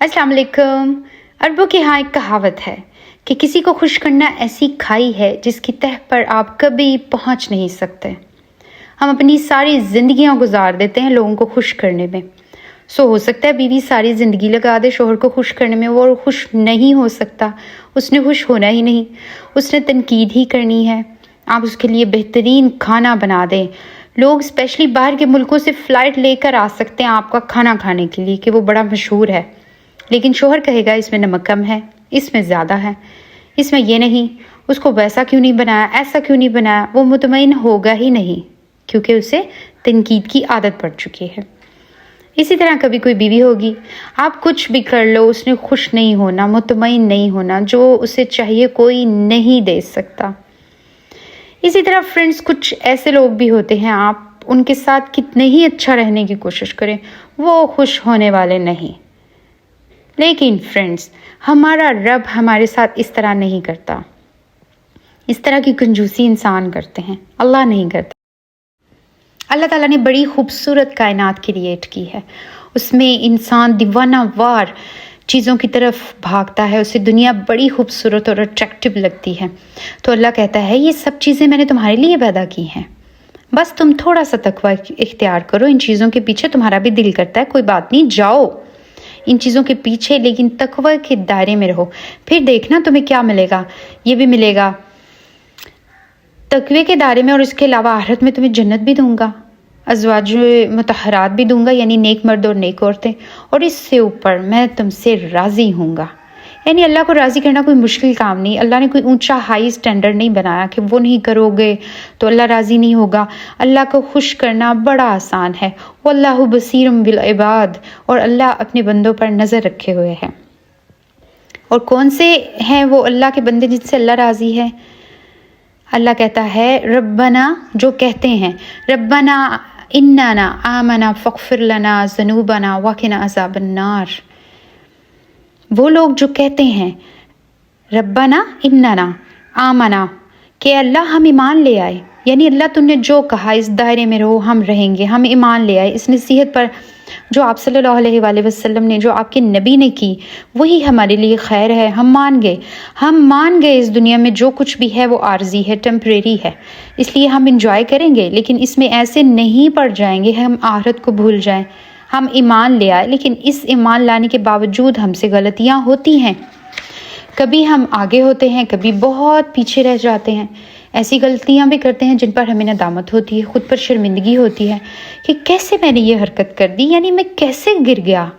अस्सलाम वालेकुम। अरबों के यहाँ एक कहावत है कि किसी को खुश करना ऐसी खाई है जिसकी तह पर आप कभी पहुँच नहीं सकते। हम अपनी सारी जिंदगियाँ गुजार देते हैं लोगों को खुश करने में। हो सकता है बीवी सारी ज़िंदगी लगा दे शोहर को खुश करने में, वो खुश नहीं हो सकता, उसने खुश होना ही नहीं, उसने तनकीद ही करनी है। आप उसके लिए बेहतरीन खाना बना दें, लोग स्पेशली बाहर के मुल्कों से फ़्लाइट लेकर आ सकते हैं आपका खाना खाने के लिए कि वो बड़ा मशहूर है, लेकिन शोहर कहेगा इसमें नमक कम है, इसमें ज़्यादा है, इसमें ये नहीं, उसको वैसा क्यों नहीं बनाया, ऐसा क्यों नहीं बनाया। वो मुतमईन होगा ही नहीं क्योंकि उसे तनकीद की आदत पड़ चुकी है। इसी तरह कभी कोई बीवी होगी, आप कुछ भी कर लो, उसने खुश नहीं होना, मुतमईन नहीं होना, जो उसे चाहिए कोई नहीं दे सकता। इसी तरह फ्रेंड्स, कुछ ऐसे लोग भी होते हैं, आप उनके साथ कितने ही अच्छा रहने की कोशिश करें, वो खुश होने वाले नहीं। लेकिन फ्रेंड्स, हमारा रब हमारे साथ इस तरह नहीं करता, इस तरह की कंजूसी इंसान करते हैं, अल्लाह नहीं करता। अल्लाह ताला ने बड़ी खूबसूरत कायनात क्रिएट की है, उसमें इंसान दीवाना वार चीज़ों की तरफ भागता है, उसे दुनिया बड़ी खूबसूरत और अट्रैक्टिव लगती है। तो अल्लाह कहता है ये सब चीज़ें मैंने तुम्हारे लिए पैदा की हैं, बस तुम थोड़ा सा तकवा इख्तियार करो। इन चीज़ों के पीछे तुम्हारा भी दिल करता है, कोई बात नहीं, जाओ इन चीज़ों के पीछे, लेकिन तकवा के दायरे में रहो, फिर देखना तुम्हें क्या मिलेगा। ये भी मिलेगा तकवे के दायरे में, और इसके अलावा आखिरत में तुम्हें जन्नत भी दूंगा, अज़वाज मुतहरात भी दूंगा, यानी नेक मर्द और नेक औरतें, और इससे ऊपर मैं तुमसे राज़ी हूँगा। यानी अल्लाह को राज़ी करना कोई मुश्किल काम नहीं। अल्लाह ने कोई ऊंचा हाई स्टैंडर्ड नहीं बनाया कि वो नहीं करोगे तो अल्लाह राज़ी नहीं होगा। अल्लाह को खुश करना बड़ा आसान है। वल्लाहु बसीरुम बिल इबाद, और अल्लाह अपने बंदों पर नज़र रखे हुए है। और कौन से हैं वो अल्लाह के बंदे जिनसे अल्लाह राज़ी है? अल्लाह कहता है रब्बना, जो कहते हैं रब्बना इन्ना आमना फ़ग़फ़िर लना ज़ुनूबना वक़िना अज़ाबन्नार। वो लोग जो कहते हैं रब्बना इन्ना आमना, कि अल्लाह हम ईमान ले आए, यानी अल्लाह तुमने जो कहा इस दायरे में रहो, हम रहेंगे, हम ईमान ले आए। इस नसीहत पर जो आप सल्लल्लाहु अलैहि वसल्लम ने, जो आपके नबी ने की, वही हमारे लिए खैर है। हम मान गए इस दुनिया में जो कुछ भी है वो आर्जी है, टेम्परेरी है, इसलिए हम इंजॉय करेंगे, लेकिन इसमें ऐसे नहीं पड़ जाएंगे हम आखिरत को भूल जाएं। हम ईमान ले आए, लेकिन इस ईमान लाने के बावजूद हमसे गलतियां होती हैं, कभी हम आगे होते हैं, कभी बहुत पीछे रह जाते हैं। ऐसी गलतियां भी करते हैं जिन पर हमें नदामत होती है, खुद पर शर्मिंदगी होती है कि कैसे मैंने ये हरकत कर दी, यानी मैं कैसे गिर गया।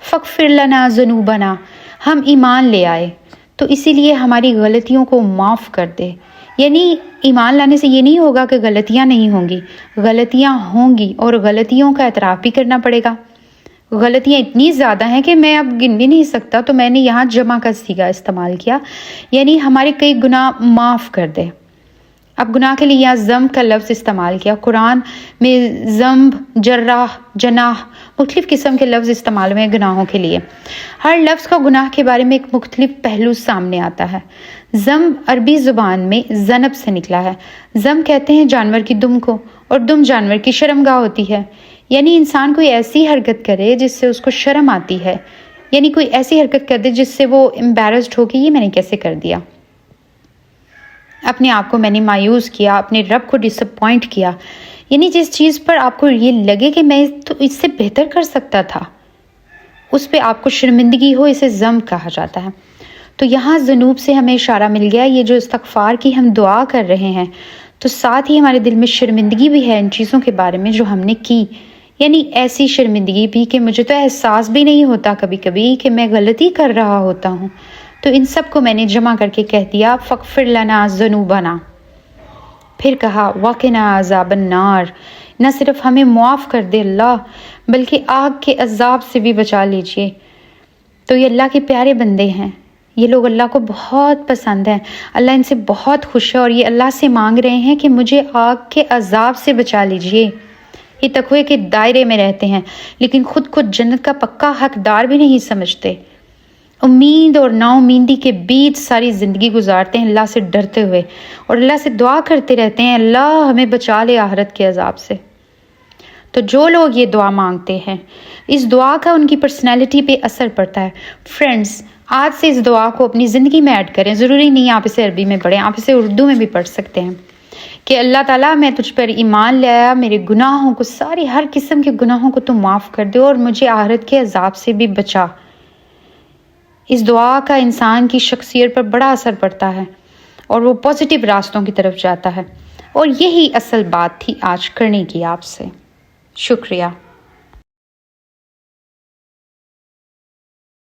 फ़ग़फ़िर लना ज़ुनूबना, हम ईमान ले आए तो इसीलिए हमारी गलतियों को माफ़ कर दे। यानी ईमान लाने से ये नहीं होगा कि गलतियां नहीं होंगी, गलतियां होंगी और गलतियों का एतराफ़ भी करना पड़ेगा। गलतियां इतनी ज़्यादा हैं कि मैं अब गिन भी नहीं सकता, तो मैंने यहाँ जमा का सीगा इस्तेमाल किया, यानी हमारे कई गुनाह माफ़ कर दे। अब गुनाह के लिए यहाँ ज़म्ब का लफ्ज़ इस्तेमाल किया। कुरान में ज़म्ब, जर्राह, जनाह मुख्तलिफ़ किस्म के लफ्ज़ इस्तेमाल हुए गुनाहों के लिए। हर लफ्ज़ का गुनाह के बारे में एक मुख्तलिफ़ पहलू सामने आता है। ज़म्ब अरबी ज़ुबान में ज़नब से निकला है। ज़म्ब कहते हैं जानवर की दुम को, और दुम जानवर की शर्मगाह होती है, यानी इंसान कोई ऐसी हरकत करे जिससे उसको शर्म आती है, यानी कोई ऐसी हरकत कर दे जिससे वो एम्बैरस्ड हो कि ये मैंने कैसे कर दिया, अपने आप को मैंने मायूस किया, अपने रब को डिसअपॉइंट किया, यानी जिस चीज़ पर आपको ये लगे कि मैं तो इससे बेहतर कर सकता था, उस पे आपको शर्मिंदगी हो, इसे ज़म्ब कहा जाता है। तो यहाँ ज़ुनूब से हमें इशारा मिल गया। ये जो इस्तग़फ़ार की हम दुआ कर रहे हैं, तो साथ ही हमारे दिल में शर्मिंदगी भी है इन चीज़ों के बारे में जो हमने की, यानी ऐसी शर्मिंदगी भी कि मुझे तो एहसास भी नहीं होता कभी कभी कि मैं गलती कर रहा होता हूँ। तो इन सब को मैंने जमा करके कह दिया फ़ग़फ़िर लना ज़ुनूबना। फिर कहा वक़िना अज़ाबन्नार, न सिर्फ हमें मुआफ़ कर दे अल्लाह, बल्कि आग के अज़ाब से भी बचा लीजिए। तो ये अल्लाह के प्यारे बंदे हैं, ये लोग अल्लाह को बहुत पसंद हैं, अल्लाह इनसे बहुत खुश है, और ये अल्लाह से मांग रहे हैं कि मुझे आग के अज़ाब से बचा लीजिए। ये तक़वे के दायरे में रहते हैं, लेकिन खुद को जन्नत का पक्का हकदार भी नहीं समझते। उम्मीद और नाउमीदी के बीच सारी ज़िंदगी गुजारते हैं अल्लाह से डरते हुए, और अल्लाह से दुआ करते रहते हैं अल्लाह हमें बचा ले आखिरत के अज़ाब से। تو جو لوگ یہ دعا مانگتے ہیں اس دعا کا ان کی پرسنالٹی پہ اثر پڑتا ہے۔ فرینڈس، آج سے اس دعا کو اپنی زندگی میں ایڈ کریں، ضروری نہیں آپ اسے عربی میں پڑھیں، آپ اسے اردو میں بھی پڑھ سکتے ہیں کہ اللہ تعالیٰ میں تجھ پر ایمان لے آیا، میرے گناہوں کو، ساری ہر قسم کے گناہوں کو تو معاف کر دے اور مجھے آخرت کے عذاب سے بھی بچا۔ اس دعا کا انسان کی شخصیت پر بڑا اثر پڑتا ہے اور وہ پازیٹیو راستوں کی طرف جاتا ہے، اور یہی اصل بات تھی آج کرنے کی آپ سے۔ شکریہ۔